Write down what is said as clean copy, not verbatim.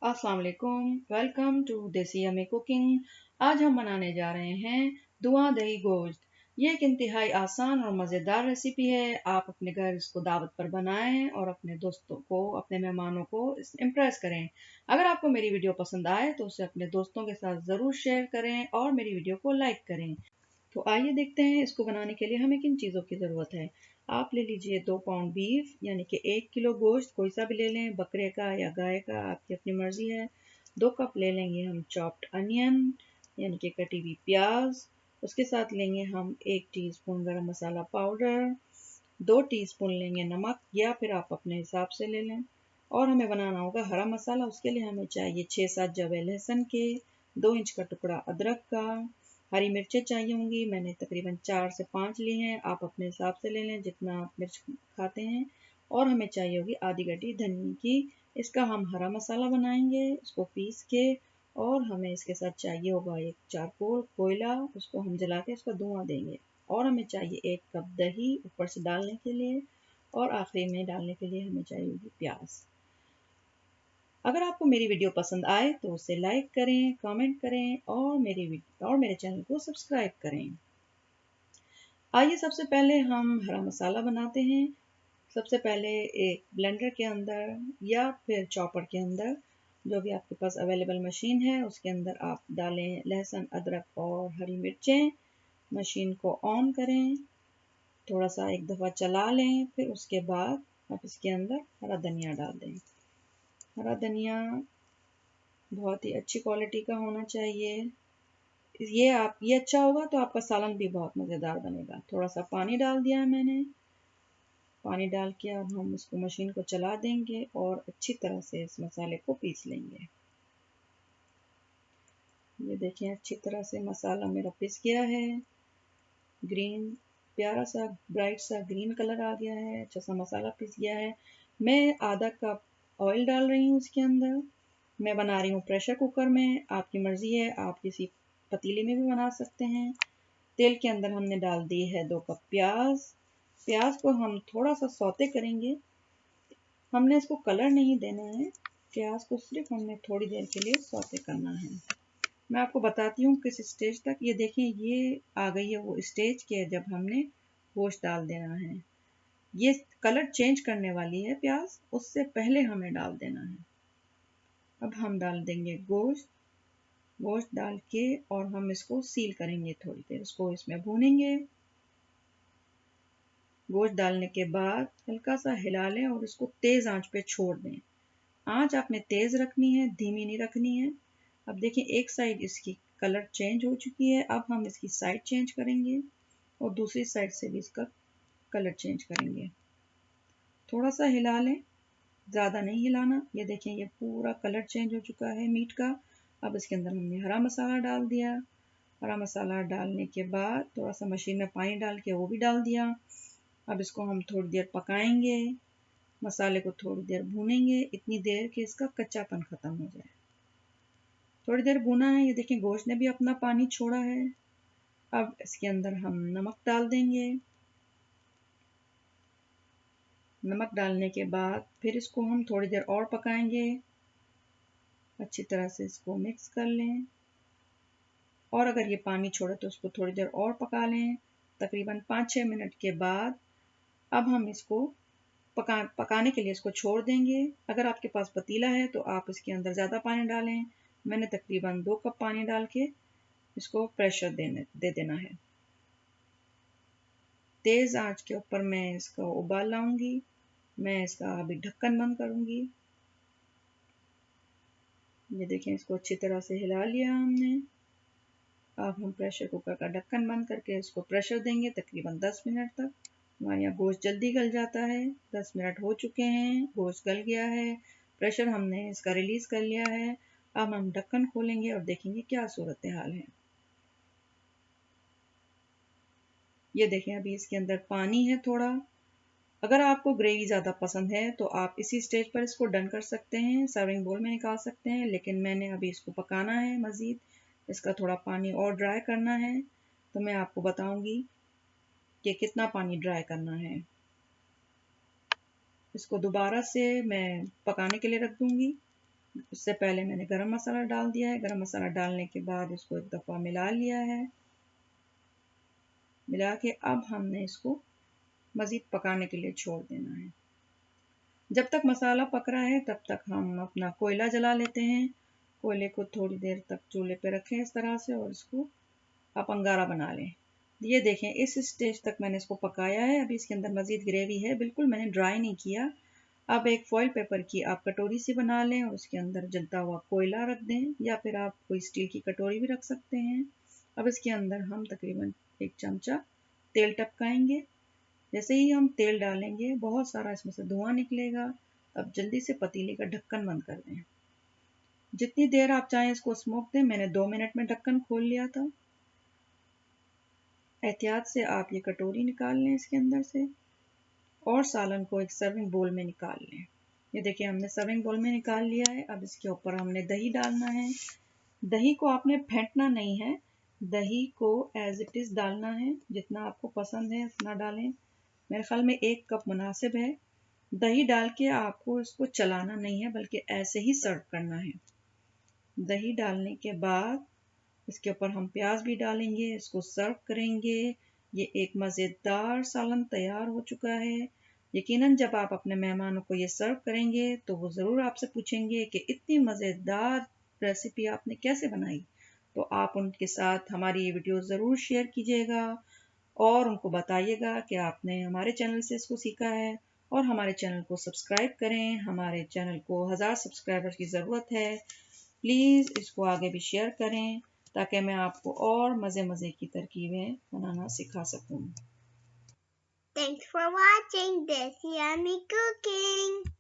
अस्सलाम वालेकुम, welcome to देसी यम्मी कुकिंग। आज हम बनाने जा रहे हैं दुआ दही गोश्त। ये एक इंतहाई आसान और मज़ेदार रेसिपी है। आप अपने घर इसको दावत पर बनाएं और अपने दोस्तों को, अपने मेहमानों को इम्प्रेस करें। अगर आपको मेरी वीडियो पसंद आए तो उसे अपने दोस्तों के साथ ज़रूर शेयर करें और मेरी वीडियो को लाइक करें। तो आइए देखते हैं इसको बनाने के लिए हमें किन चीज़ों की ज़रूरत है। आप ले लीजिए 2 पाउंड बीफ यानी कि 1 किलो गोश्त, कोई सा भी ले लें, बकरे का या गाय का, आपकी अपनी मर्ज़ी है। 2 कप ले लेंगे हम चॉप्ड अनियन यानी कि कटी हुई प्याज। उसके साथ लेंगे हम 1 टीस्पून गरम मसाला पाउडर, 2 टीस्पून लेंगे नमक या फिर आप अपने हिसाब से ले लें। और हमें बनाना होगा हरा मसाला। उसके लिए हमें चाहिए 6-7 जवे लहसुन के, 2 इंच का टुकड़ा अदरक का, हरी मिर्चें चाहिए होंगी। मैंने तकरीबन 4 से 5 ली हैं, आप अपने हिसाब से ले लें जितना आप मिर्च खाते हैं। और हमें चाहिए होगी आधी गड्डी धनिया की। इसका हम हरा मसाला बनाएंगे, इसको पीस के। और हमें इसके साथ चाहिए होगा एक चारकोल कोयला, उसको हम जला के इसका धुआं देंगे। और हमें चाहिए 1 कप दही ऊपर से डालने के लिए, और आखिरी में डालने के लिए हमें चाहिए होगी प्याज। अगर आपको मेरी वीडियो पसंद आए तो उसे लाइक करें, कमेंट करें और मेरे चैनल को सब्सक्राइब करें। आइए सबसे पहले हम हरा मसाला बनाते हैं। सबसे पहले एक ब्लेंडर के अंदर या फिर चॉपर के अंदर, जो भी आपके पास अवेलेबल मशीन है, उसके अंदर आप डालें लहसुन, अदरक और हरी मिर्चें। मशीन को ऑन करें, थोड़ा सा एक दफ़ा चला लें, फिर उसके बाद आप इसके अंदर हरा धनिया डाल दें। हरा धनिया बहुत ही अच्छी क्वालिटी का होना चाहिए। ये अच्छा होगा तो आपका सालन भी बहुत मज़ेदार बनेगा। थोड़ा सा पानी डाल दिया है मैंने। पानी डाल के अब हम इसको मशीन को चला देंगे और अच्छी तरह से इस मसाले को पीस लेंगे। ये देखें, अच्छी तरह से मसाला मेरा पिस गया है। ग्रीन, प्यारा सा ब्राइट सा ग्रीन कलर आ गया है। अच्छा सा मसाला पिस गया है। मैं आधा कप ऑयल डाल रही हूँ इसके अंदर। मैं बना रही हूँ प्रेशर कुकर में, आपकी मर्ज़ी है, आप किसी पतीले में भी बना सकते हैं। तेल के अंदर हमने डाल दी है 2 कप प्याज। प्याज को हम थोड़ा सा सौते करेंगे, हमने इसको कलर नहीं देना है। प्याज को सिर्फ हमने थोड़ी देर के लिए सौते करना है। मैं आपको बताती हूँ किस स्टेज तक। ये देखें, ये आ गई है वो स्टेज के जब हमने गोश्त डाल देना है। ये कलर चेंज करने वाली है प्याज, उससे पहले हमें डाल देना है। अब हम डाल देंगे गोश्त। गोश्त डाल के और हम इसको सील करेंगे, थोड़ी देर इसको इसमें भूनेंगे। गोश्त डालने के बाद हल्का सा हिला लें और इसको तेज़ आंच पे छोड़ दें। आंच आपने तेज़ रखनी है, धीमी नहीं रखनी है। अब देखिए, एक साइड इसकी कलर चेंज हो चुकी है। अब हम इसकी साइड चेंज करेंगे और दूसरी साइड से भी इसका कलर चेंज करेंगे। थोड़ा सा हिला लें, ज़्यादा नहीं हिलाना। ये देखें, ये पूरा कलर चेंज हो चुका है मीट का। अब इसके अंदर हमने हरा मसाला डाल दिया। हरा मसाला डालने के बाद थोड़ा सा मशीन में पानी डाल के वो भी डाल दिया। अब इसको हम थोड़ी देर पकाएंगे, मसाले को थोड़ी देर भूनेंगे, इतनी देर कि इसका कच्चापन ख़त्म हो जाए। थोड़ी देर भुना है। ये देखें, गोश्त ने भी अपना पानी छोड़ा है। अब इसके अंदर हम नमक डाल देंगे। नमक डालने के बाद फिर इसको हम थोड़ी देर और पकाएंगे। अच्छी तरह से इसको मिक्स कर लें, और अगर ये पानी छोड़े तो उसको थोड़ी देर और पका लें। तकरीबन 5-6 मिनट के बाद अब हम इसको पकाने के लिए इसको छोड़ देंगे। अगर आपके पास पतीला है तो आप इसके अंदर ज़्यादा पानी डालें। मैंने तकरीबन 2 कप पानी डाल के इसको प्रेशर दे देना है। तेज़ आंच के ऊपर मैं इसका उबाल लाऊंगी। मैं इसका अभी ढक्कन बंद करूंगी। ये देखें, इसको अच्छी तरह से हिला लिया हमने। अब हम प्रेशर कुकर का ढक्कन बंद करके इसको प्रेशर देंगे तकरीबन 10 मिनट तक। हमारे यहाँ गोश्त जल्दी गल जाता है। 10 मिनट हो चुके हैं, गोश्त गल गया है, प्रेशर हमने इसका रिलीज़ कर लिया है। अब हम ढक्कन खोलेंगे और देखेंगे क्या सूरत हाल है। ये देखें, अभी इसके अंदर पानी है थोड़ा। अगर आपको ग्रेवी ज़्यादा पसंद है तो आप इसी स्टेज पर इसको डन कर सकते हैं, सर्विंग बोल में निकाल सकते हैं। लेकिन मैंने अभी इसको पकाना है मज़ीद, इसका थोड़ा पानी और ड्राई करना है। तो मैं आपको बताऊंगी कि कितना पानी ड्राई करना है। इसको दोबारा से मैं पकाने के लिए रख दूंगी। इससे पहले मैंने गरम मसाला डाल दिया है। गरम मसाला डालने के बाद इसको एक दफ़ा मिला लिया है। मिला के अब हमने इसको मज़ीद पकाने के लिए छोड़ देना है। जब तक मसाला पक रहा है तब तक हम अपना कोयला जला लेते हैं। कोयले को थोड़ी देर तक चूल्हे पे रखें इस तरह से, और इसको आप अंगारा बना लें। ये देखें, इस स्टेज तक मैंने इसको पकाया है। अभी इसके अंदर मज़ीद ग्रेवी है, बिल्कुल मैंने ड्राई नहीं किया। अब एक फॉइल पेपर की आप कटोरी सी बना लें और उसके अंदर जलता हुआ कोयला रख दें, या फिर आप कोई स्टील की कटोरी भी रख सकते हैं। अब इसके अंदर हम तकरीबन 1 चमचा तेल टपकाएंगे। जैसे ही हम तेल डालेंगे बहुत सारा इसमें से धुआं निकलेगा। अब जल्दी से पतीले का ढक्कन बंद कर दें। जितनी देर आप चाहें इसको स्मोक दें। मैंने 2 मिनट में ढक्कन खोल लिया था। एहतियात से आप ये कटोरी निकाल लें इसके अंदर से, और सालन को एक सर्विंग बोल में निकाल लें। ये देखिए, हमने सर्विंग बोल में निकाल लिया है। अब इसके ऊपर हमने दही डालना है। दही को आपने फेंटना नहीं है, दही को एज इट इज़ डालना है। जितना आपको पसंद है उतना डालें। मेरे ख्याल में 1 कप मुनासिब है। दही डाल के आपको इसको चलाना नहीं है, बल्कि ऐसे ही सर्व करना है। दही डालने के बाद इसके ऊपर हम प्याज भी डालेंगे, इसको सर्व करेंगे। ये एक मज़ेदार सालन तैयार हो चुका है। यकीनन जब आप अपने मेहमानों को ये सर्व करेंगे तो वो ज़रूर आपसे पूछेंगे कि इतनी मज़ेदार रेसिपी आपने कैसे बनाई। तो आप उनके साथ हमारी ये वीडियो ज़रूर शेयर कीजिएगा और उनको बताइएगा कि आपने हमारे चैनल से इसको सीखा है। और हमारे चैनल को सब्सक्राइब करें। हमारे चैनल को 1000 सब्सक्राइबर्स की ज़रूरत है। प्लीज़ इसको आगे भी शेयर करें ताकि मैं आपको और मज़े की तरकीबें बनाना सिखा सकूं। Thanks for watching Desi Yummy Cooking.